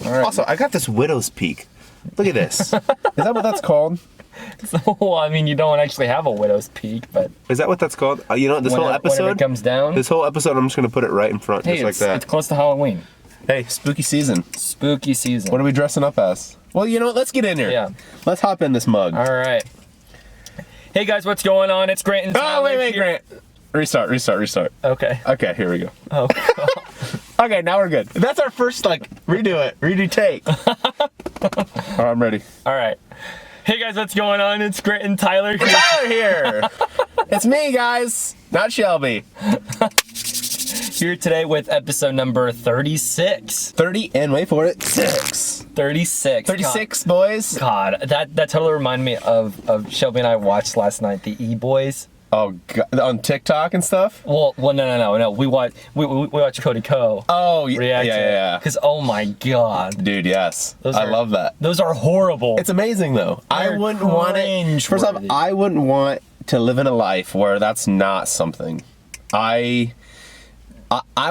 All right. Also, I got this widow's peak. Look at this. Is that what that's called? Well, I mean, you don't actually have a widow's peak, but Is that what that's called? You know, this whole whenever episode. it comes down. This whole episode, I'm just gonna put it right in front, Hey, just like that. it's close to Halloween. Hey, spooky season. Spooky season. What are we dressing up as? Well, you know what? Let's get in here. Yeah. Let's hop in this mug. All right. Hey guys, what's going on? It's Grant and Tyler wait, here. Grant. Restart. Okay. Okay, here we go. Oh. Okay, now we're good. That's our first, redo take. All right, I'm ready. All right. Hey guys, what's going on? It's Grant and Tyler here. Tyler here. It's me, guys. Not Shelby. Here today with episode number 36. 30 and wait for it. 6. 36. 36, boys. God, that totally reminded me of Shelby and I watched last night, the E-Boys. Oh, God. On TikTok and stuff? Well, no. We watched Cody Co. Oh, react yeah. Because, oh my God. Dude, yes. Those I are- love that. Those are horrible. It's amazing, though. I They're wouldn't want it. First off, cringe-worthy. I wouldn't want to live in a life where that's not something. I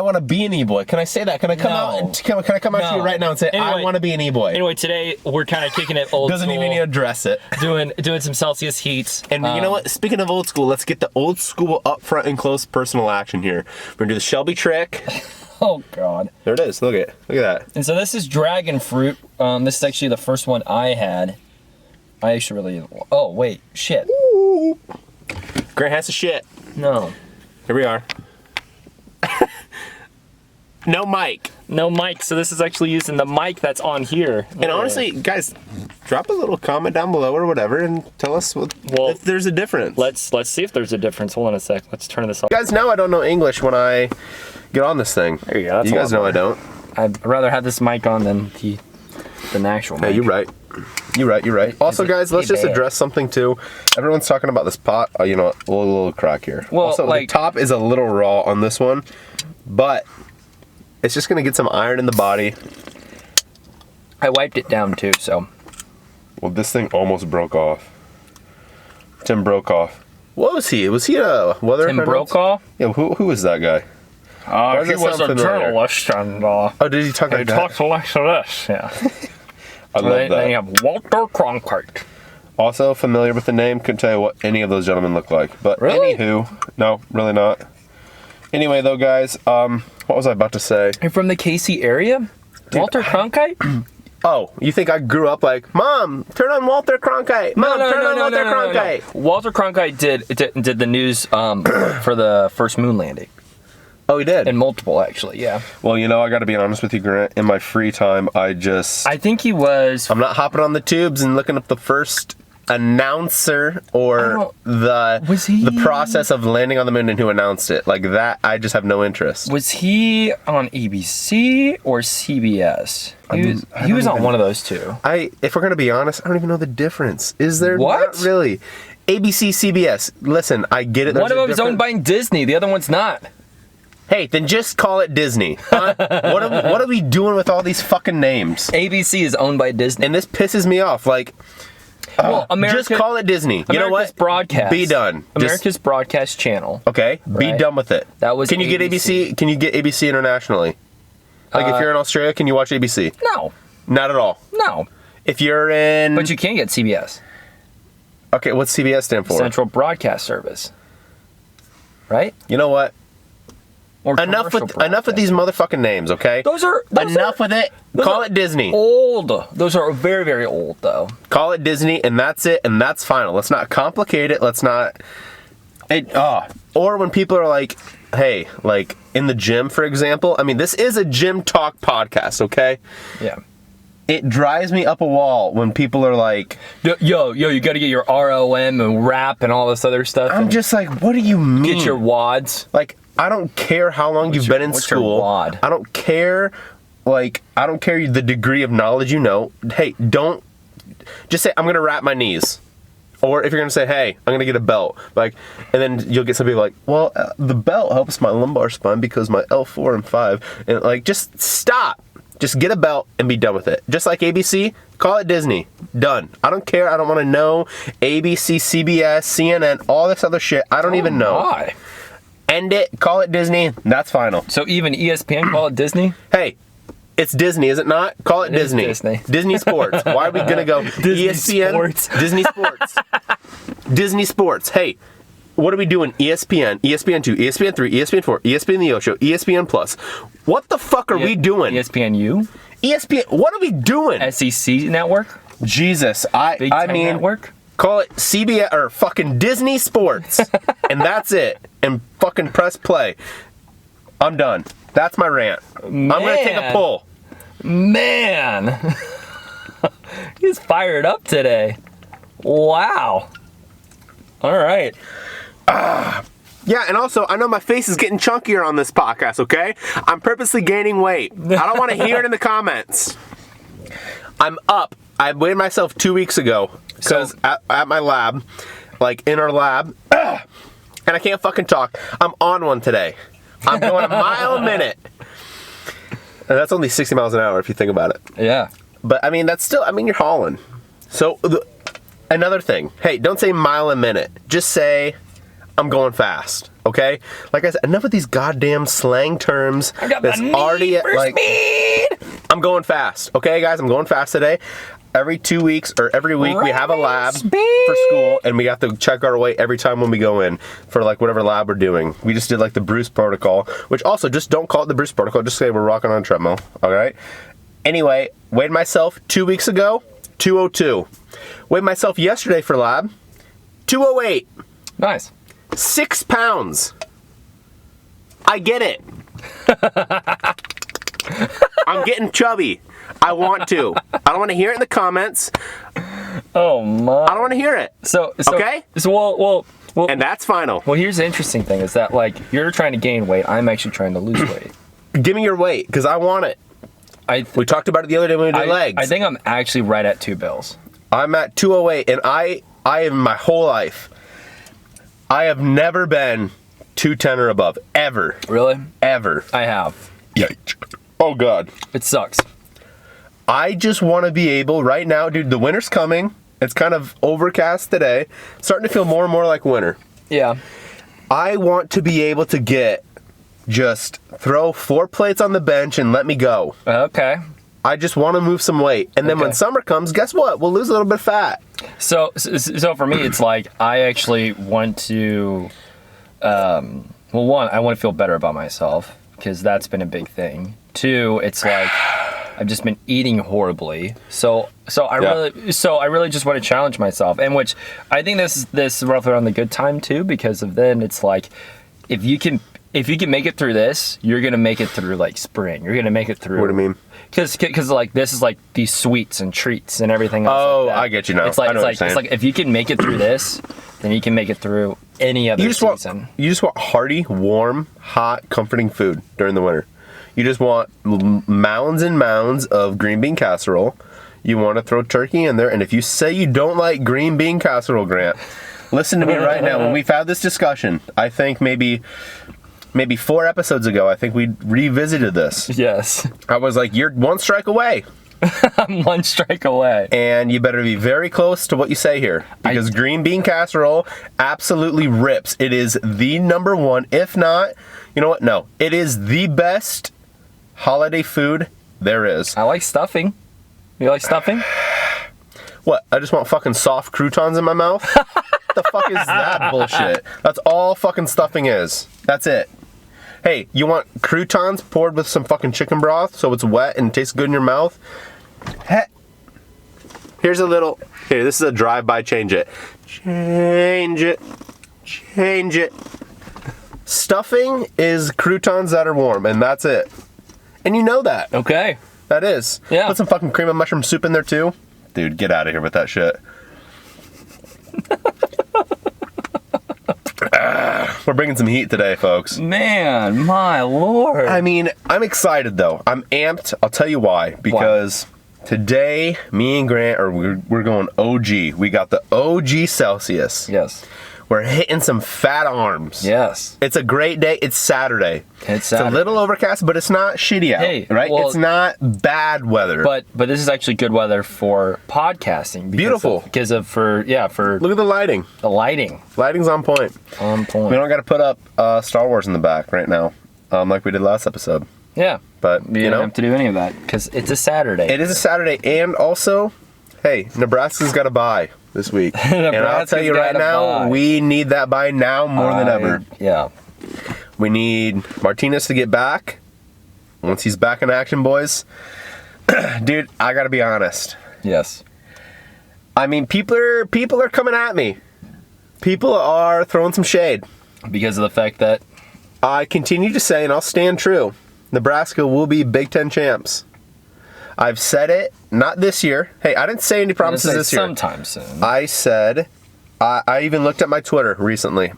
want to be an e-boy. Can I say that? Can I come No. out? Can I come out to you No. right now and say I Anyway- want to be an e-boy? Anyway, today we're kind of kicking it old Doesn't school. even need to address it. doing some Celsius heats. And you know what? Speaking of old school, let's get the old school up front and close personal action here. We're gonna do the Shelby trick. Oh God. There it is. Look at that. And so this is dragon fruit. This is actually the first one I had. I actually really. Oh wait, shit. Grant has to shit. No. Here we are. No mic. No mic. So this is actually using the mic that's on here. And honestly, guys, drop a little comment down below or whatever and tell us if there's a difference. let's see if there's a difference. Hold on a sec. Let's turn this off. You guys know I don't know English when I get on this thing. There you go. That's You a guys lot know I better. don't. I'd rather have this mic on than the actual mic. Hey, you're right. You're right. Also, it guys, let's pretty just bad? address something too. Everyone's talking about this pot. You know, a little crack here. Well, also, like- the top is a little raw on this one, but it's just gonna get some iron in the body. I wiped it down too, so. Well, this thing almost broke off. Tim Brokaw. What was he? Was he a weather? Tim Brokaw? Yeah. Who is that guy? does He that was sound a familiar? journalist, and Oh, did he talk he like that? talked like this. Yeah. I love Then that. you have Walter Cronkite. Also familiar with the name. Couldn't tell you what any of those gentlemen look like. But Really? anywho, no, really not. Anyway, though, guys, what was I about to say? You're from the KC area? Walter Cronkite? Oh, you think I grew up like, Mom, turn on Walter Cronkite. Mom, turn on Walter Cronkite. Walter Cronkite did the news for the first moon landing. Oh, he did. And multiple, actually, yeah. Well, you know, I got to be honest with you, Grant. In my free time, I think he was. I'm not hopping on the tubes and looking up the first announcer or the process of landing on the moon and who announced it. Like that, I just have no interest. Was he on ABC or CBS? He was on one of those two. If we're gonna be honest, I don't even know the difference. Is there? What? Not really. ABC, CBS. Listen, I get it. One of them is owned by Disney. The other one's not. Hey, then just call it Disney. Huh? What are we doing with all these fucking names? ABC is owned by Disney. And this pisses me off. Like, Well, just call it Disney. You know America's what? Broadcast. Be done. America's Broadcast Channel. Okay, be Right. done with it. That was Can you get ABC. ABC? Can you get ABC internationally? Like if you're in Australia, can you watch ABC? No. Not at all. No. If you're in, But you can get CBS. okay, what's CBS stand for? Central Broadcast Service. Right? You know what? Or Enough commercial with these motherfucking names, okay? Those are Enough with it. Call it Disney. old. Those are very, very old, though. Call it Disney, and that's it, and that's final. Let's not complicate it. Let's not. Or when people are like, hey, like in the gym, for example. I mean, this is a gym talk podcast, okay? Yeah. It drives me up a wall when people are like, Yo, you got to get your ROM and rap and all this other stuff. I'm and just like, what do you mean? get your WADs. Like, I don't care how long you've been in what's your school. WAD? I don't care, I don't care the degree of knowledge you know. Hey, don't just say, I'm going to wrap my knees. Or if you're going to say, hey, I'm going to get a belt. Like, and then you'll get some people like, well, the belt helps my lumbar spine because my L4 and 5. And like, just stop. Just get a belt and be done with it. Just like ABC, call it Disney. Done. I don't care. I don't want to know ABC, CBS, CNN, all this other shit. I don't even know. Why? End it. Call it Disney. That's final. So even ESPN call it Disney? Hey, It's Disney, is it not? Call it It is Disney. Disney. Disney Sports. Why are we gonna go Disney ESPN? Sports. Disney Sports. Disney Sports. Hey, what are we doing? ESPN, ESPN2, ESPN3, ESPN4, ESPN The Ocho, ESPN Plus. What the fuck are we doing? ESPNU, ESPN. What are we doing? SEC network, Jesus, Big I Ten mean, network. call it CBS or fucking Disney Sports, and that's it. And fucking press play. I'm done. That's my rant. I'm gonna take a Man. pull. Man, he's fired up today. Wow. All right. Yeah, and also, I know my face is getting chunkier on this podcast, okay? I'm purposely gaining weight. I don't want to hear it in the comments. I'm up. I weighed myself 2 weeks ago because So- at my lab, like in our lab, and I can't fucking talk. I'm on one today. I'm going a mile a minute. And that's only 60 miles an hour if you think about it. Yeah. But I mean, that's still, I mean, you're hauling. So, another thing. Hey, don't say mile a minute. Just say, I'm going fast. Okay? Like I said, enough of these goddamn slang terms. I got that's the already need for speed. I'm going fast. Okay, guys? I'm going fast today. Every 2 weeks or every week we have a lab for school and we have to check our weight every time when we go in for like whatever lab we're doing. We just did like the Bruce protocol, which also just don't call it the Bruce protocol. Just say we're rocking on a treadmill. All right? Anyway, weighed myself 2 weeks ago, 202. Weighed myself yesterday for lab, 208. Nice. 6 pounds. I get it. I'm getting chubby. I want to. I don't want to hear it in the comments. Oh my. I don't want to hear it. So Okay? So well. And that's final. Well, here's the interesting thing: is that like you're trying to gain weight, I'm actually trying to lose weight. Give me your weight, because I want it. We talked about it the other day when we did legs. I think I'm actually right at 2 bills. I'm at 208, and I in my whole life, I have never been 210 or above. Ever. Really? Ever. I have. Yikes. Oh, God. It sucks. I just want to be able, right now, dude, the winter's coming. It's kind of overcast today. Starting to feel more and more like winter. Yeah. I want to be able to just throw 4 plates on the bench and let me go. Okay. I just want to move some weight. And then when Okay. summer comes, guess what? We'll lose a little bit of fat. So for me, it's like I actually want to. Well, one, I want to feel better about myself because that's been a big thing. 2, it's like I've just been eating horribly. So I really just want to challenge myself, and which I think this is roughly around the good time too, because of then it's like if you can make it through this, you're gonna make it through like spring. You're gonna make it through. What do you mean? Because like this is like these sweets and treats and everything else. Oh, like that. I get you now. It's like I know what you're saying. it's like if you can make it through this, then you can make it through any other season. You just want hearty, warm, hot, comforting food during the winter. You just want mounds and mounds of green bean casserole. You want to throw turkey in there. And if you say you don't like green bean casserole, Grant, listen to me right now. When we've had this discussion, I think maybe 4 episodes ago, I think we revisited this. Yes, I was like, you're 1 strike away. I'm 1 strike away. And you better be very close to what you say here. Because green bean casserole absolutely rips. It is the number 1, if not, you know what? No, it is the best holiday food there is. I like stuffing. You like stuffing? What? I just want fucking soft croutons in my mouth? The fuck is that bullshit? That's all fucking stuffing is. That's it. Hey, you want croutons poured with some fucking chicken broth so it's wet and tastes good in your mouth? Here's a little... Here, this is a drive-by change it. Change it. Change it. Stuffing is croutons that are warm, and that's it. And you know that. Okay. That is. Yeah. Put some fucking cream of mushroom soup in there, too. Dude, get out of here with that shit. We're bringing some heat today, folks. Man, my lord. I mean, I'm excited, though. I'm amped. I'll tell you why. Because today, me and Grant, we're going OG. We got the OG Celsius. Yes. We're hitting some fat arms. Yes. It's a great day. It's Saturday. It's a little overcast, but it's not shitty out. Hey, right? well, it's not bad weather. But this is actually good weather for podcasting. Beautiful. For Look at the lighting. the lighting. Lighting's on point. On point. We don't got to put up Star Wars in the back right now, like we did last episode. Yeah. but You don't have to do any of that because it's a Saturday. it is a Saturday, and also, hey, Nebraska's got a bye this week, and I'll tell you right got a now, bye. we need that bye now more than ever. Yeah. We need Martinez to get back. Once he's back in action, boys, dude, I gotta be honest. Yes. I mean, people are coming at me. People are throwing some shade. Because of the fact that I continue to say, and I'll stand true, Nebraska will be Big Ten champs. I've said it, not this year. Hey, I didn't say any promises this year. sometime soon. I said, I even looked at my Twitter recently.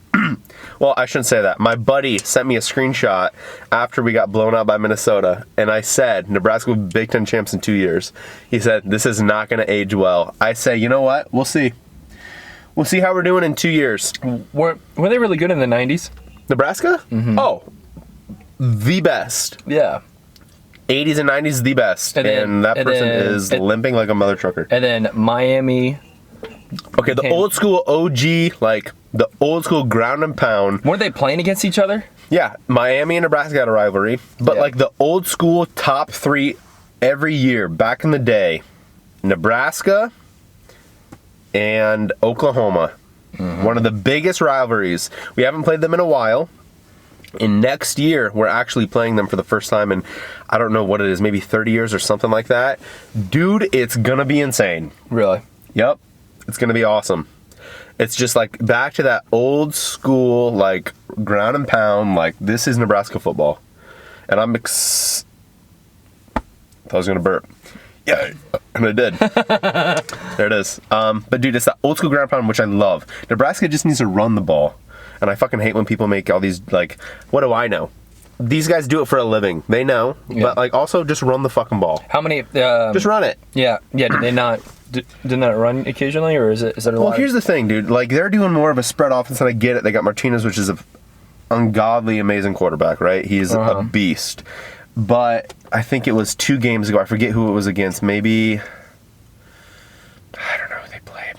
Well, I shouldn't say that. My buddy sent me a screenshot after we got blown out by Minnesota, and I said, Nebraska will be Big Ten champs in 2 years. He said, this is not going to age well. I say, you know what? We'll see. We'll see how we're doing in 2 years. Were they really good in the 90s? Nebraska? Mm-hmm. Oh, the best. Yeah. 80s and 90s, the best. And that person is limping like a mother trucker. And then Miami. Okay, the old school OG, like the old school ground and pound. Weren't they playing against each other? Yeah, Miami and Nebraska had a rivalry. But like the old school top three every year back in the day, Nebraska and Oklahoma. Mm-hmm. One of the biggest rivalries. We haven't played them in a while. And next year, we're actually playing them for the first time in, I don't know what it is, maybe 30 years or something like that. Dude, it's going to be insane. Really? Yep. It's going to be awesome. It's just like back to that old school, like ground and pound, like this is Nebraska football. And I thought I was going to burp. Yeah, and I did. There it is. But dude, it's that old school ground and pound, which I love. Nebraska just needs to run the ball. And I fucking hate when people make all these, like, what do I know? These guys do it for a living. They know. Yeah. But, like, also just run the fucking ball. How many? Just run it. Yeah. Yeah, did they not? Didn't that run occasionally, or is it a lot? Well, here's the thing, dude. Like, they're doing more of a spread offense, and I get it. They got Martinez, which is an ungodly amazing quarterback, right? He's a beast. But I think it was 2 games ago. I forget who it was against. Maybe, I don't know who they played.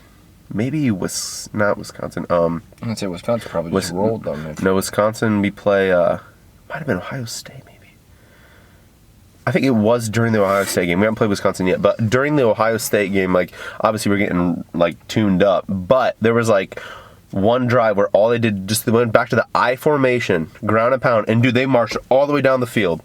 Maybe not Wisconsin. I'd say Wisconsin probably just rolled them. No, Wisconsin, we play, might have been Ohio State, maybe. I think it was during the Ohio State game. We haven't played Wisconsin yet, but during the Ohio State game, like, obviously we're getting, like, tuned up. But there was, like, one drive where all they did, they went back to the I formation, ground and pound, and, dude, they marched all the way down the field.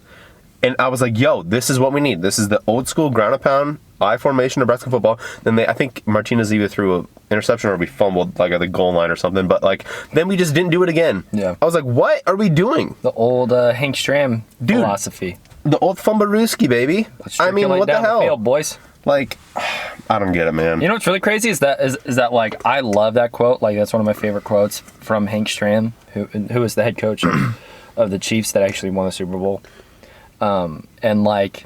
And I was like, yo, this is what we need. This is the old school ground and pound, I formation, Nebraska football. Then I think Martinez either threw an interception or we fumbled like at the goal line or something. But like, then we just didn't do it again. Yeah. I was like, what are we doing? The old Hank Stram philosophy. The old Fumbarooski, baby. I mean, what the hell? Field, boys. Like, I don't get it, man. You know what's really crazy is that like I love that quote. Like that's one of my favorite quotes from Hank Stram, who is the head coach of the Chiefs that actually won the Super Bowl. And like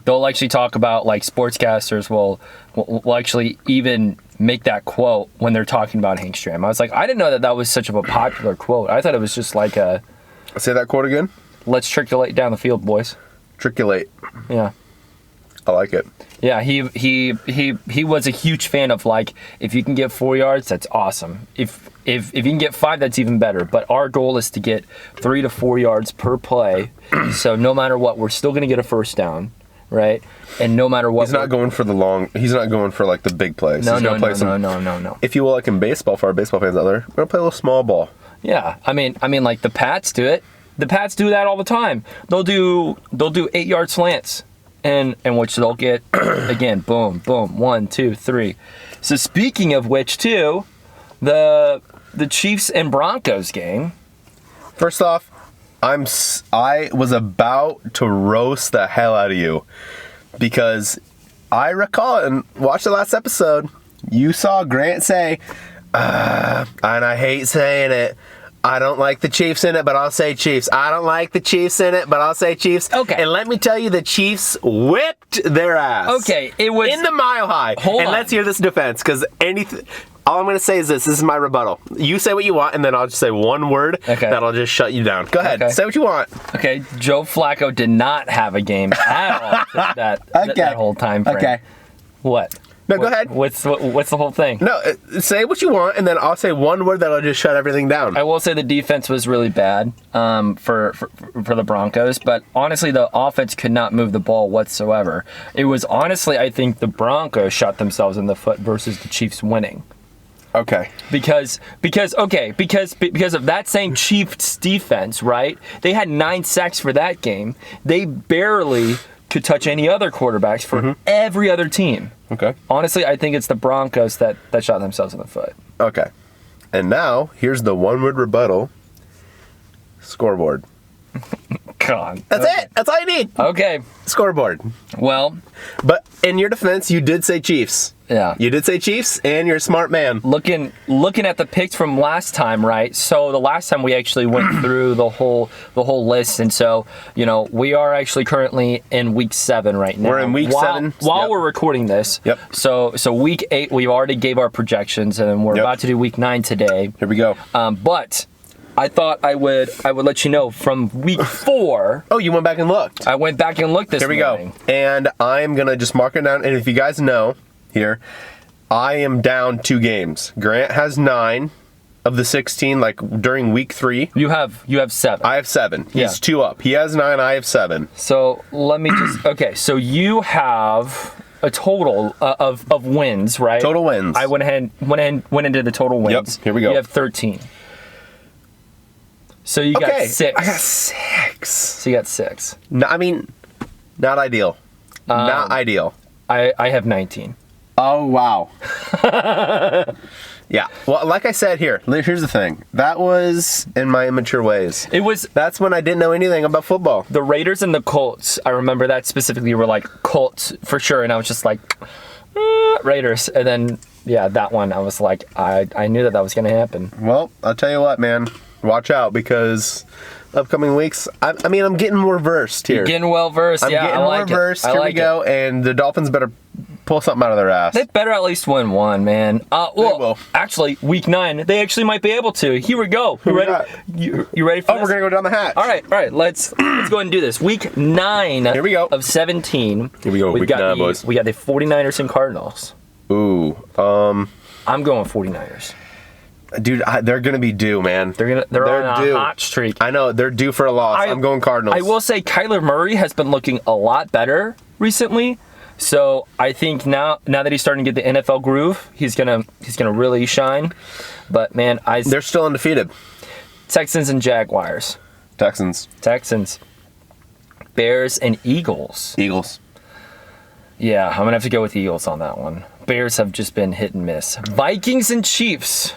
they'll actually talk about like sportscasters will actually even make that quote when they're talking about Hank Stram. I was like, I didn't know that was such of a popular quote. I thought it was just like a. Say that quote again. Let's triculate down the field, boys. Triculate. Yeah. I like it. Yeah, he was a huge fan of like if you can get 4 yards, that's awesome. If you can get 5, that's even better. But our goal is to get 3 to 4 yards per play. So no matter what, we're still going to get a first down, right? And no matter what, he's not going for he's not going for like the big plays. No. If you will, like in baseball, for our baseball fans out there, we're gonna play a little small ball. Yeah, I mean, like the Pats do it. The Pats do that all the time. They'll do 8-yard slants. And which they'll get again, boom, boom, 1, 2, 3. So speaking of which, too, the Chiefs and Broncos game. First off, I was about to roast the hell out of you because I recall and watched the last episode. You saw Grant say, and I hate saying it. I don't like the Chiefs in it, but I'll say Chiefs. I don't like the Chiefs in it, but I'll say Chiefs. Okay. And let me tell you, the Chiefs whipped their ass. Okay, it was... in the Mile High. Hold on. Let's hear this defense, because all I'm going to say is this. This is my rebuttal. You say what you want, and then I'll just say one word that'll just shut you down. Go ahead. Okay. Say what you want. Okay, Joe Flacco did not have a game at all that whole time frame. Okay. What? No, go ahead. What's the whole thing? No, say what you want, and then I'll say one word that'll just shut everything down. I will say the defense was really bad for the Broncos, but honestly, the offense could not move the ball whatsoever. It was honestly, I think the Broncos shot themselves in the foot versus the Chiefs winning. Okay. Because of that same Chiefs defense, right? They had 9 sacks for that game. They barely could touch any other quarterbacks for every other team. Okay. Honestly, I think it's the Broncos that shot themselves in the foot. Okay. And now, here's the one-word rebuttal. Scoreboard. God. That's it. That's all you need. Okay. Scoreboard. Well, But in your defense, you did say Chiefs. yeah. You did say Chiefs, and you're a smart man. Looking at the picks from last time, right? So the last time we actually went through the whole list, and so we are actually currently in week 7 right now. We're in week 7. While Yep. we're recording this. Yep. So week 8 we already gave our projections, and we're Yep. about to do week 9 today. Here we go. But I thought I would let you know from week 4. Oh, you went back and looked. I went back and looked this Here we morning. go. And I'm going to just mark it down. And if you guys know here, I am down 2 games. Grant has 9 of the 16, like during week 3. You have 7. I have 7. He's Yeah. 2 up. He has 9. I have 7. So let me just okay. So you have a total of wins, right? Total wins. I went into the total wins. Yep, here we go. You have 13. So you got 6. I got 6. So you got 6. No, I mean, not ideal. Not ideal. I have 19. Oh, wow. Yeah. Well, like I said here, here's the thing. That was in my immature ways. It was That's when I didn't know anything about football. the Raiders and the Colts. I remember that specifically were like Colts for sure, and I was just like Raiders, and then that one I was like I knew that was gonna happen. Well, I'll tell you what, man. Watch out because upcoming weeks, I mean, I'm getting more versed here. Getting well versed. I'm Yeah, getting I like more versed. Here we go. And the Dolphins better pull something out of their ass. They better at least win one, man. will. Actually, week 9, they actually might be able to. Here we go. You we ready? got? You ready for Oh, this? we're going to go down the hatch. All right. Let's go ahead and do this. Week 9 Here we go. of 17. Here we go. We've Week got 9, the, boys. We got the 49ers and Cardinals. Ooh. I'm going 49ers. Dude, they're going to be due, man. They're on due. a hot streak. I know. They're due for a loss. I'm going Cardinals. I will say Kyler Murray has been looking a lot better recently. So I think now that he's starting to get the NFL groove, he's gonna really shine. But man, They're still undefeated. Texans and Jaguars. Texans. Bears and Eagles. Eagles. Yeah, I'm gonna have to go with the Eagles on that one. Bears have just been hit and miss. Vikings and Chiefs.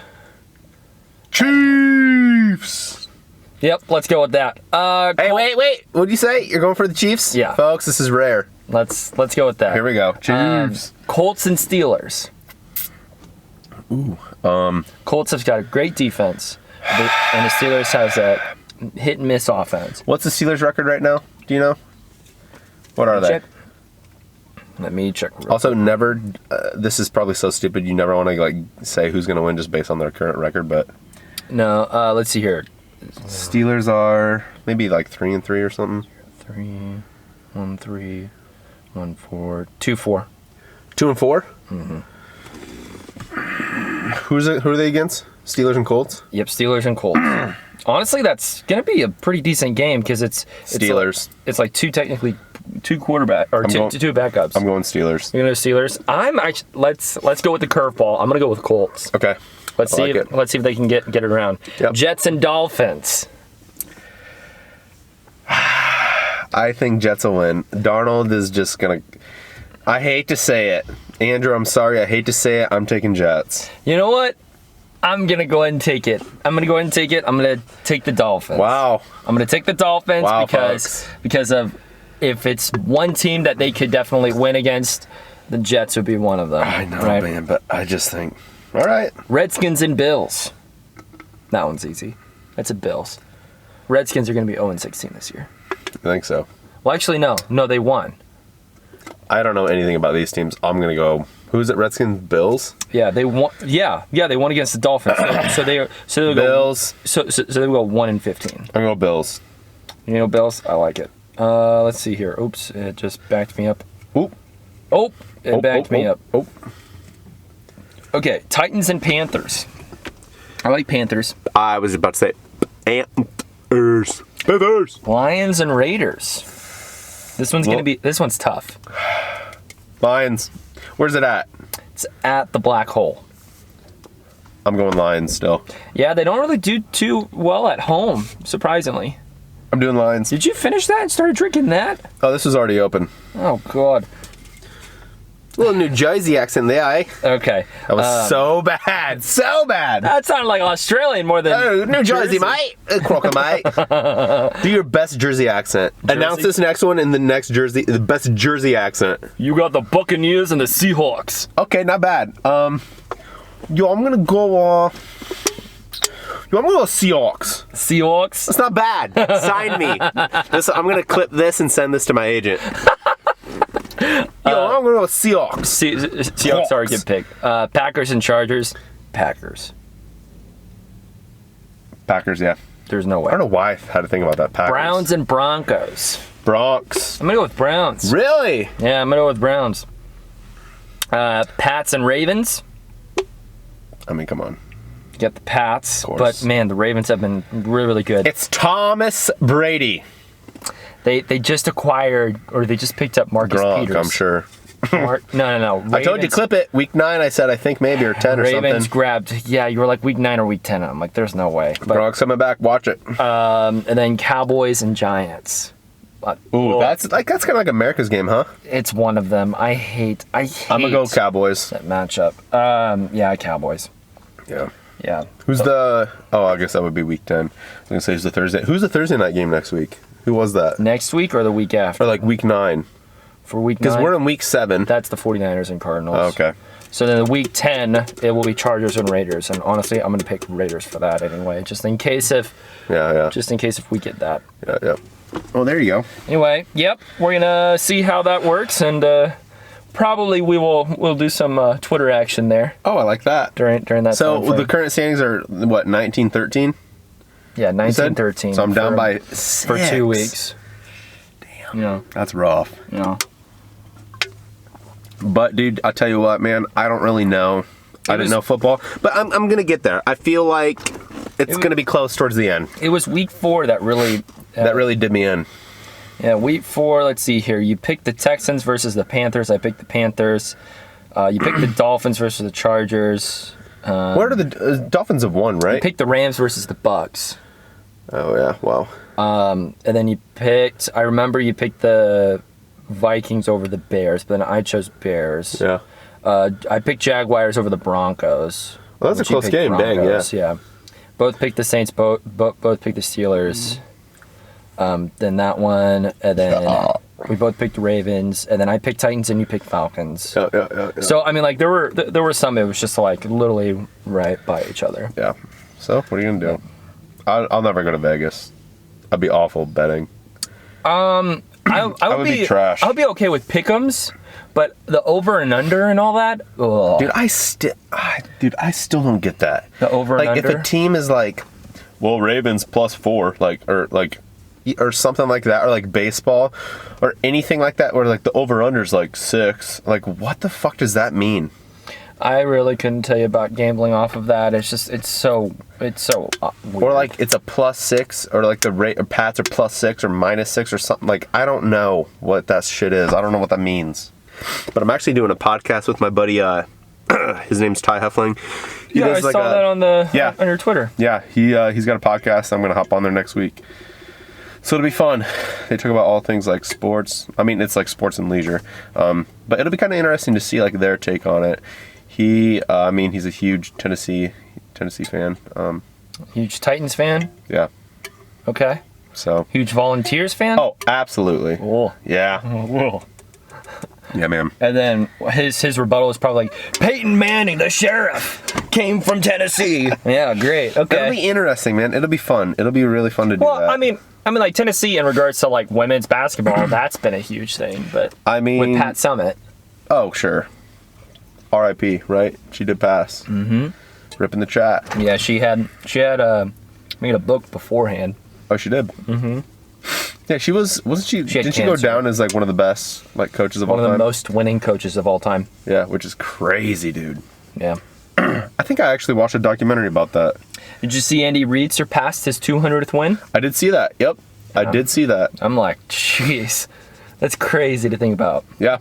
Chiefs. Yep, let's go with that. Hey, wait. What'd you say? You're going for the Chiefs? Yeah. Folks, this is rare. Let's go with that. Here we go. Chiefs. Colts and Steelers. Colts have got a great defense, and the Steelers has a hit and miss offense. What's the Steelers record right now? Do you know? What are they? Check. Let me check. Also, never. This is probably so stupid. You never want to say who's going to win just based on their current record. But No, let's see here. Steelers are maybe 3-3 or something. 3-1-3, 1-4, 2-4. 2-4. Mm-hmm. Who are they against? Steelers and Colts. Yep, Steelers and Colts. Honestly, that's gonna be a pretty decent game because it's Steelers. It's like two quarterback or two backups. I'm going Steelers. You're gonna go Steelers. Let's go with the curveball. I'm gonna go with Colts. Okay. Let's see if they can get it around. Yep. Jets and Dolphins. I think Jets will win. Darnold is just gonna. I hate to say it, Andrew. I'm sorry. I hate to say it. I'm taking Jets. You know what? I'm gonna go ahead and take it. I'm gonna take the Dolphins. Wow. I'm gonna take the Dolphins Wow, because of if it's one team that they could definitely win against, the Jets would be one of them. I know, right? man, but I just think. All right. Redskins and Bills. That one's easy. That's a Bills. Redskins are gonna be 0-16 this year. I think so. Well, actually, no, they won. I don't know anything about these teams. I'm gonna go. Who's it? Redskins, Bills. Yeah, they won. Yeah, they won against the Dolphins. So they'll Bills. Go, so they go 1-15. I'm gonna go Bills. You know, Bills. I like it. Let's see here. Oops, it just backed me up. Oop. Oh, it backed me up. Oh. Okay, Titans and Panthers. I like Panthers. I was about to say Panthers. Panthers. Lions and Raiders. This one's tough. Lions. Where's it at? It's at the Black Hole. I'm going Lions still. Yeah, they don't really do too well at home, surprisingly. I'm doing Lions. Did you finish that and started drinking that? Oh, this was already open. Oh, God. A little New Jersey accent there, eh? Okay. That was so bad. So bad. That sounded like Australian more than Oh, New Jersey, mate. Crocker, mate. Do your best Jersey accent. Announce this next one in the next Jersey, the best Jersey accent. You got the Buccaneers and the Seahawks. Okay, not bad. Yo, I'm gonna go. I'm gonna go Seahawks. Seahawks? That's not bad. Sign me. I'm gonna clip this and send this to my agent. Yo, I'm gonna go Seahawks. Seahawks are a good pick. Packers and Chargers. Packers. Packers, yeah. There's no way. I don't know why I had to think about that. Packers. Browns and Broncos. Bronx. I'm gonna go with Browns. Really? Yeah, I'm gonna go with Browns. Pats and Ravens. I mean, come on. You got the Pats, course. but man, the Ravens have been really, really good. It's Thomas Brady. They just acquired, or they just picked up Marcus Gronk, Peters. I'm sure. No. Ravens, I told you clip it. Week 9, I said I think maybe or 10 or Ravens something. grabbed. Yeah, you were like week 9 or week 10. I'm like, there's no way. But Gronk's coming back. Watch it. and then Cowboys and Giants. Ooh, that's kind of like America's game, huh? It's one of them. I hate. I'm gonna go Cowboys. that matchup. Yeah, Cowboys. Yeah. Yeah. Who's the? Oh, I guess that would be week 10. I was gonna say who's the Thursday. Who's the Thursday night game next week? Who was that? Next week or the week after? Or like week 9? For week 9. Because we're in week 7. That's the 49ers and Cardinals. Oh, okay. So then the week 10, it will be Chargers and Raiders. And honestly, I'm going to pick Raiders for that anyway, just in case if Yeah. we get that. Yeah. Oh, there you go. Anyway, yep, we're going to see how that works, and probably we'll do some Twitter action there Oh, I like that. during that So time frame. the current standings are what, 19-13? Yeah, 19-13. So I'm down by for 2 weeks. Damn. Yeah. That's rough. Yeah. But dude, I'll tell you what, man, I don't really know. I didn't know football, but I'm gonna get there. I feel like it's gonna be close towards the end. It was week 4 that really That really did me in. Yeah, week 4, let's see here. You picked the Texans versus the Panthers. I picked the Panthers. You picked the Dolphins versus the Chargers. Where do the Dolphins have won, right? Picked the Rams versus the Bucks. Oh yeah, wow. And then I remember you picked the Vikings over the Bears, but then I chose Bears. Yeah. I picked Jaguars over the Broncos. Well, that's a which you close picked game, dang, Broncos, yeah. Both picked the Saints, both picked the Steelers. Then that one, and then we both picked the Ravens, and then I picked Titans and you picked Falcons. Yeah. So I mean, like there were some. It was just like literally right by each other. Yeah. So what are you gonna do? I'll never go to Vegas. I'd be awful betting. I would be trash. I would be okay with pick'ems, but the over and under and all that. Ugh. Dude, I still don't get that. The over and like under? if a team is like, well, Ravens +4, or something like that, or like baseball, or anything like that, where like the over/under's like 6. Like, what the fuck does that mean? I really couldn't tell you about gambling off of that. It's so weird. Or like it's a +6, or like the rate or Pats are +6 or -6 or something. Like, I don't know what that shit is. I don't know what that means. But I'm actually doing a podcast with my buddy. His name's Ty Heffling. I saw that on your Twitter. Yeah, he's got a podcast. I'm gonna hop on there next week. So it'll be fun. They talk about all things like sports. I mean, it's like sports and leisure. But it'll be kind of interesting to see like their take on it. He's a huge Tennessee fan. Huge Titans fan. Yeah. Okay. So. Huge Volunteers fan. Oh, absolutely. Cool. Yeah. Whoa. Yeah, man. And then his rebuttal is probably like, Peyton Manning, the sheriff, came from Tennessee. Yeah, great. Okay. It'll be interesting, man. It'll be fun. It'll be really fun to do that. Well, I mean, like Tennessee in regards to like women's basketball, that's been a huge thing. But I mean, with Pat Summitt. Oh, sure. R.I.P. Right? She did pass. Mm-hmm. Ripping the chat. Yeah, she had made a book beforehand. Oh, she did. Mm-hmm. Yeah, wasn't she? Didn't she go cancer. down as like one of the best like coaches of all time? One of the most winning coaches of all time. Yeah, which is crazy, dude. Yeah. I think I actually watched a documentary about that. Did you see Andy Reid surpassed his 200th win? I did see that. Yep. I did see that. I'm like, jeez, that's crazy to think about. Yeah.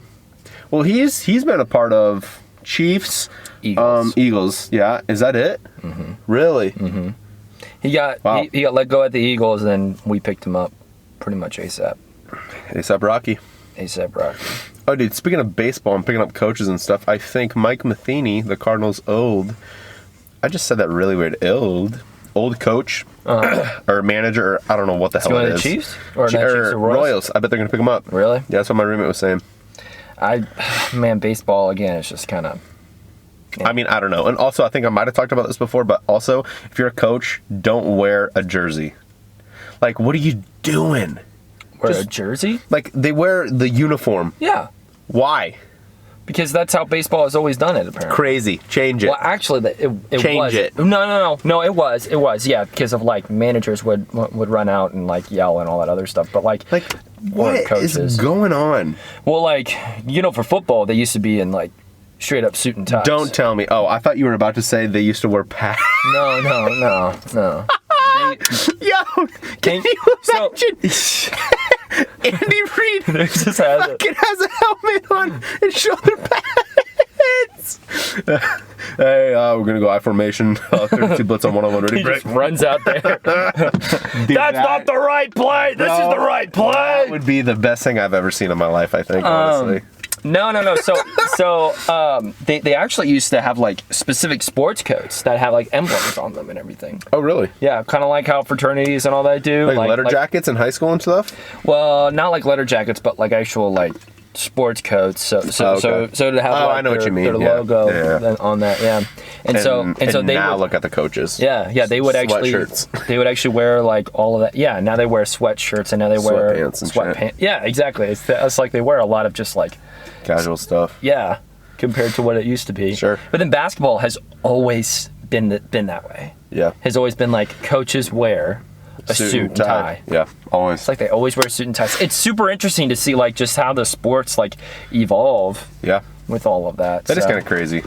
Well, he's been a part of Chiefs, Eagles. Yeah. Is that it? Mm-hmm. Really? Mm-hmm. He got let go at the Eagles, and then we picked him up pretty much ASAP. ASAP Rocky. ASAP Rocky. Oh, dude, speaking of baseball and picking up coaches and stuff, I think Mike Matheny, the Cardinals' I just said that really weird, old coach or manager, or I don't know what the hell it is. The Chiefs? Or Chiefs or Royals? I bet they're going to pick him up. Really? Yeah, that's what my roommate was saying. Man, baseball, again, it's just kind of... Yeah. I mean, I don't know. And also, I think I might have talked about this before, but also, if you're a coach, don't wear a jersey. Like, what are you doing? Wear a jersey? Like, they wear the uniform. Yeah. Why? Because that's how baseball has always done it, apparently. Crazy. Change it. Well, actually, it Change was. it. No, it was, yeah, because of, like, managers would run out and, like, yell and all that other stuff, but, like what is going on? Well, like, for football, they used to be in, like, straight up suit and ties. Don't tell me. Oh, I thought you were about to say they used to wear pads. No. Yo, can you imagine? Andy Reid fucking has a helmet on and shoulder pads. Hey, we're gonna go I formation. 32 blitz on 1-on-1. Ready? He just runs out there. That's not the right play. This is the right play. That would be the best thing I've ever seen in my life, I think, honestly. No. So they actually used to have like specific sports coats that have like emblems on them and everything. Oh, really? Yeah, kind of like how fraternities and all that do. Like letter jackets in high school and stuff? Well, not like letter jackets, but like actual like sports coats. So to have I know what you mean. Their logo on that, yeah. And so they now would, look at the coaches. Yeah, they would actually wear like all of that. Yeah, now they wear sweatshirts and now they wear sweatpants. Yeah, exactly. It's like they wear a lot of just like casual stuff. Yeah, compared to what it used to be. Sure. But then basketball has always been that way. Yeah. Has always been like coaches wear a suit and tie. Yeah, always. It's like they always wear suit and ties. It's super interesting to see like just how the sports like evolve. Yeah. With all of that. That is kind of crazy.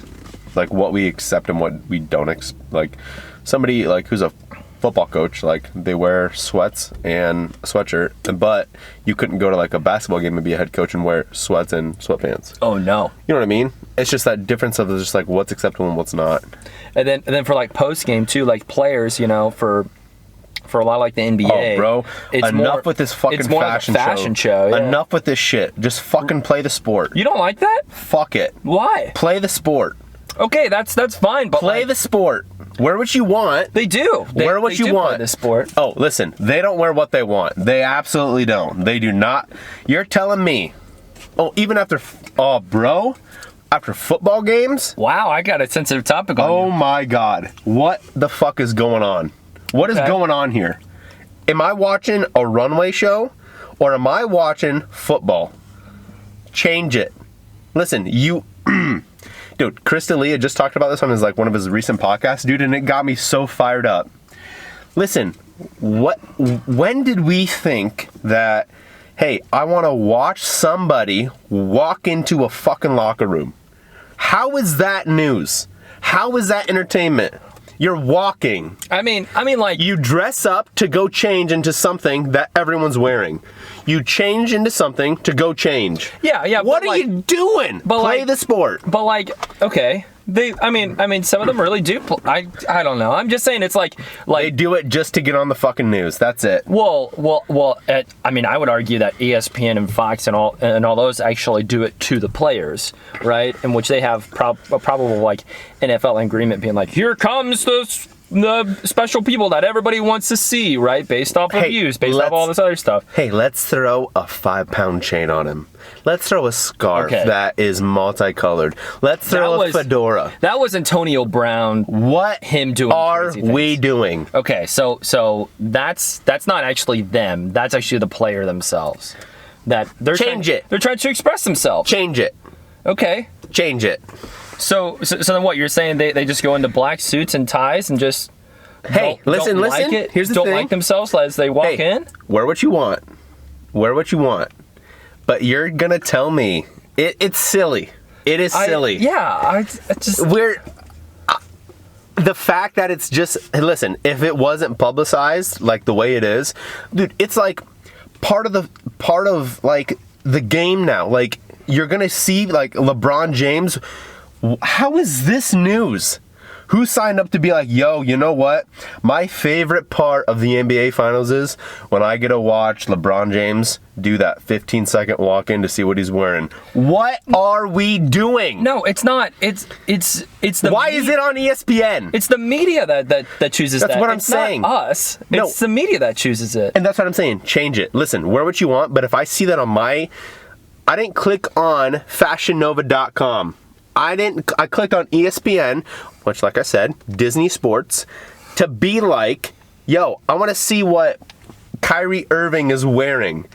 Like what we accept and what we don't like somebody like who's a football coach, like they wear sweats and a sweatshirt, but you couldn't go to like a basketball game and be a head coach and wear sweats and sweatpants. Oh no. You know what I mean? It's just that difference of just like what's acceptable and what's not. And then for like post game too, like players, for a lot of like the NBA. Oh, bro. It's enough with this fucking it's more fashion, like a fashion show. Yeah. Enough with this shit. Just fucking play the sport. You don't like that? Fuck it. Why? Play the sport. Okay, that's fine, but play the sport. Wear what you want. They do. Wear what you want. Play the sport. Oh, listen. They don't wear what they want. They absolutely don't. They do not. You're telling me. Oh, even after. Oh, bro. After football games. Wow, I got a sensitive topic on Oh my God. What the fuck is going on? What is going on here? Am I watching a runway show or am I watching football? Change it. Listen, dude, Chris D'Elia just talked about this on one of his recent podcasts, dude, and it got me so fired up. Listen, when did we think that, hey, I want to watch somebody walk into a fucking locker room? How is that news? How is that entertainment? You're walking. I mean, like you dress up to go change into something that everyone's wearing. You change into something to go change. Yeah. What are you doing? Play the sport. But like, okay, I mean, some of them really do. I don't know. I'm just saying it's like they do it just to get on the fucking news. That's it. Well. I mean, I would argue that ESPN and Fox and all those actually do it to the players, right? In which they have a probable like NFL agreement being like, here comes the special people that everybody wants to see, right? Based off of views, based off all this other stuff. Hey, let's throw a 5-pound chain on him. Let's throw a scarf that is multicolored. Let's throw a fedora. That was Antonio Brown. What him doing? Are we doing? Okay, so that's not actually them. That's actually the player themselves. That they're Change it. They're trying to express themselves. Change it. Okay. Change it. So then what? You're saying they just go into black suits and ties and just listen. Like it, here's the don't thing. like themselves as they walk in. Wear what you want. Wear what you want. But you're gonna tell me it's silly. It is silly. I just the fact that it's just, listen, if it wasn't publicized like the way it is, dude, it's like part of like the game now. Like, you're gonna see like LeBron James. How is this news? Who signed up to be like, yo, you know what? My favorite part of the NBA Finals is when I get to watch LeBron James do that 15-second walk-in to see what he's wearing. What are we doing? No, it's not. It's the. Why is it on ESPN? It's the media that chooses that. That's what I'm It's saying. Not us. No. It's the media that chooses it. And that's what I'm saying. Change it. Listen, wear what you want, but if I see that on I didn't click on fashionnova.com. I clicked on ESPN, which, like I said, Disney Sports, to be like, yo, I want to see what Kyrie Irving is wearing.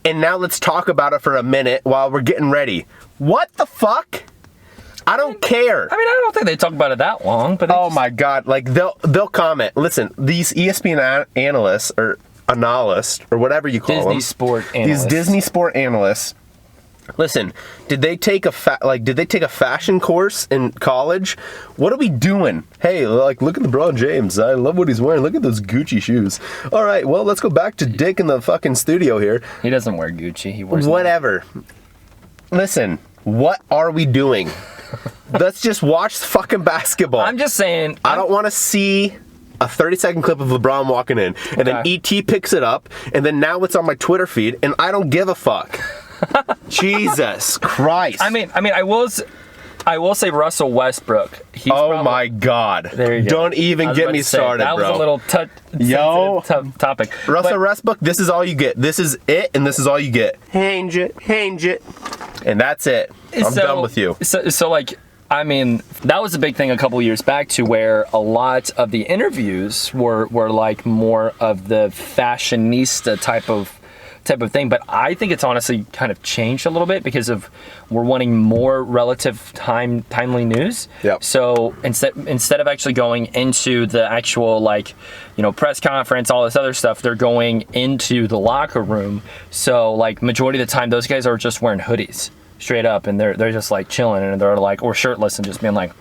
And now let's talk about it for a minute while we're getting ready. What the fuck? I don't care. I mean, I don't think they talk about it that long, but Oh my God. Like, they'll comment. Listen, these ESPN analysts, or analysts, or whatever you call them. Disney Sport analysts. These Disney Sport analysts. Listen, did they take a fashion course in college? What are we doing? Hey, like, look at LeBron James. I love what he's wearing. Look at those Gucci shoes. All right, well, let's go back to Dick in the fucking studio here. He doesn't wear Gucci. He wears whatever. Listen, what are we doing? Let's just watch fucking basketball. I'm just saying. I don't want to see a 30-second clip of LeBron walking in, and then ET picks it up, and then now it's on my Twitter feed, and I don't give a fuck. Jesus Christ. I mean, I will say Russell Westbrook. Oh my God. There you go. Don't even get me started, that bro. That was a little sensitive topic. Russell Westbrook, this is all you get. This is it, and this is all you get. Change it. And that's it. I'm done with you. So like, I mean, that was a big thing a couple years back to where a lot of the interviews were like more of the fashionista type of thing, but I think it's honestly kind of changed a little bit because of we're wanting more relative timely news. Yep. So instead of actually going into the actual, like, you know, press conference, all this other stuff, they're going into the locker room. So like majority of the time, those guys are just wearing hoodies straight up, and they're just like chilling, and they're like, or shirtless, and just being like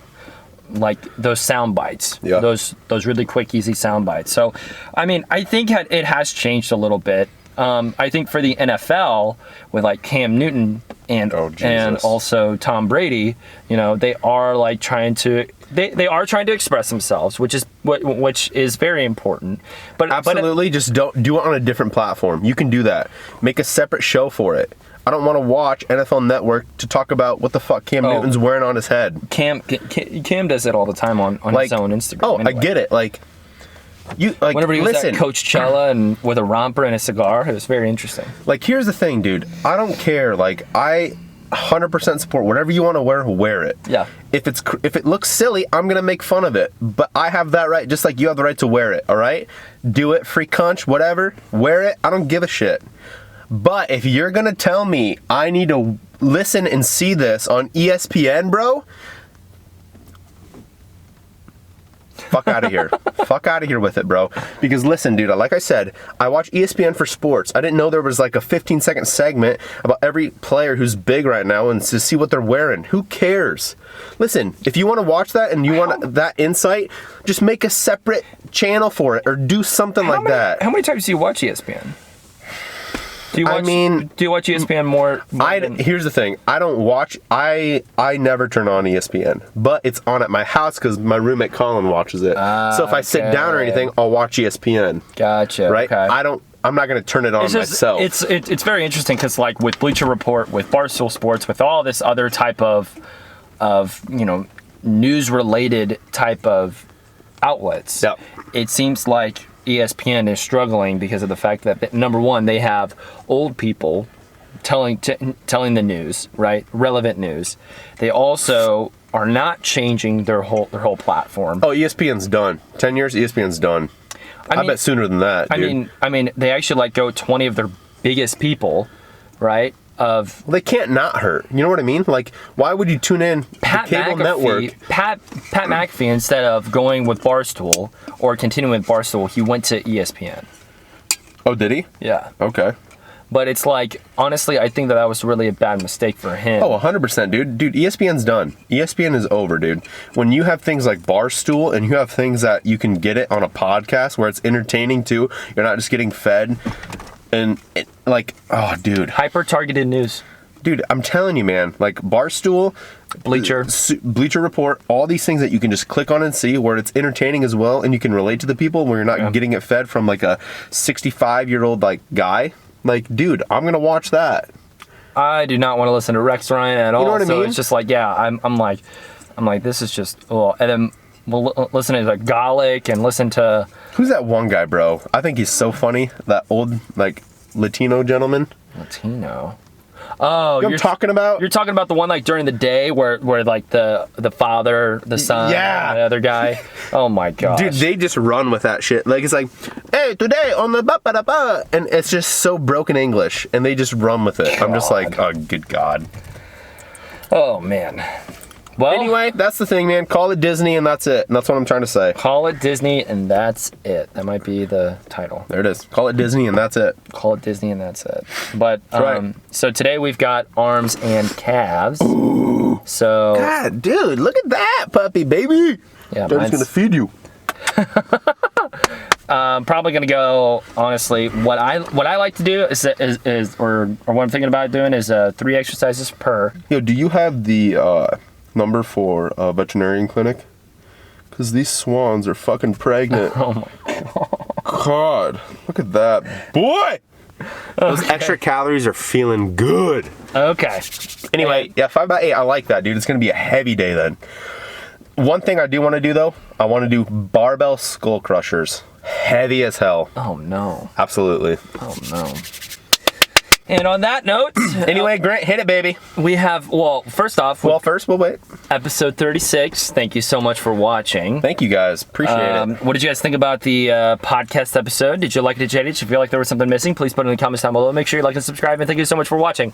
those sound bites, those really quick, easy sound bites. So, I mean, I think it has changed a little bit. I think for the NFL, with like Cam Newton and also Tom Brady, you know, they are like trying to express themselves, which is very important. But absolutely, just don't do it on a different platform. You can do that. Make a separate show for it. I don't want to watch NFL Network to talk about what the fuck Cam Newton's wearing on his head. Cam does it all the time on his own Instagram. Oh, anyway. I get it. Whenever he was at Coachella and with a romper and a cigar, it was very interesting. Like, here's the thing, dude. I don't care. Like, I 100% support whatever you want to wear it. Yeah. If it looks silly, I'm gonna make fun of it. But I have that right, just like you have the right to wear it. All right, do it, free cunch, whatever. Wear it. I don't give a shit. But if you're gonna tell me I need to listen and see this on ESPN, bro, fuck out of here. Fuck out of here with it, bro. Because listen, dude, like I said, I watch ESPN for sports. I didn't know there was like a 15-second segment about every player who's big right now and to see what they're wearing. Who cares? Listen, if you want to watch that and you want that insight, just make a separate channel for it or do something like that. How many times do you watch ESPN? Do you watch ESPN more here's the thing. I don't watch. I never turn on ESPN, but it's on at my house because my roommate Colin watches it. So if I sit down or anything, I'll watch ESPN. Gotcha. Right? Okay. I'm not going to turn it on myself. It's very interesting because, like, with Bleacher Report, with Barstool Sports, with all this other type of you know, news related type of outlets, it seems like ESPN is struggling because of the fact that, number one, they have old people telling the news, right? Relevant news. They also are not changing their whole platform. Oh, ESPN's done. 10 years, ESPN's done. I bet sooner than that, dude. I mean, they actually let go 20 of their biggest people, right? They can't not hurt. You know what I mean? Like, why would you tune in Pat the cable McAfee, network? Pat McAfee, instead of going with Barstool or continuing with Barstool, he went to ESPN. Oh, did he? Yeah. Okay. But it's like, honestly, I think that was really a bad mistake for him. Oh, 100%, dude. Dude, ESPN's done. ESPN is over, dude. When you have things like Barstool and you have things that you can get it on a podcast where it's entertaining too, you're not just getting fed and oh, dude. Hyper-targeted news. Dude, I'm telling you, man, like Barstool, Bleacher Report, all these things that you can just click on and see where it's entertaining as well and you can relate to the people where you're not getting it fed from like a 65-year-old like guy. Like, dude, I'm going to watch that. I do not want to listen to Rex Ryan at all. You know what I mean? It's just like, yeah, I'm like, this is just, oh. And then we'll listen to like Golic and listen to... Who's that one guy, bro? I think he's so funny. That old, like, Latino gentleman. Latino? Oh, You know what I'm talking about? You're talking about the one like during the day where like the father, the son, Yeah. and the other guy. Oh my gosh. Dude, they just run with that shit. Like, it's like, hey, today on the ba-ba-da-ba. And it's just so broken English. And they just run with it. I'm just like, oh, good God. Oh, man. Well, Anyway, that's the thing, man. Call it Disney and that's it. And that's what I'm trying to say. call it Disney and that's it. That might be the title. There it is. Call it Disney and that's it. Call it Disney and that's it. But right. So today we've got arms and calves. Ooh. So God, dude, look at that puppy, baby. yeah, Daddy's mine's gonna feed you. probably gonna go. Honestly, what I like to do is or what I'm thinking about doing is 3 exercises per. Yo, do you have the number for a veterinarian clinic? Because these swans are fucking pregnant. Oh my God, look at that. Boy! Those extra calories are feeling good. Okay. Anyway, yeah, 5x8, I like that, dude. It's going to be a heavy day then. One thing I do want to do, though, I want to do barbell skull crushers. Heavy as hell. Oh no. Absolutely. Oh no. And on that note, Anyway, Grant, hit it, baby. we have, first off, Well, first, we'll wait. episode 36. Thank you so much for watching. Thank you, guys. Appreciate it. What did you guys think about the podcast episode? Did you like it? Did you feel like there was something missing? Please put it in the comments down below. Make sure you like and subscribe, and thank you so much for watching.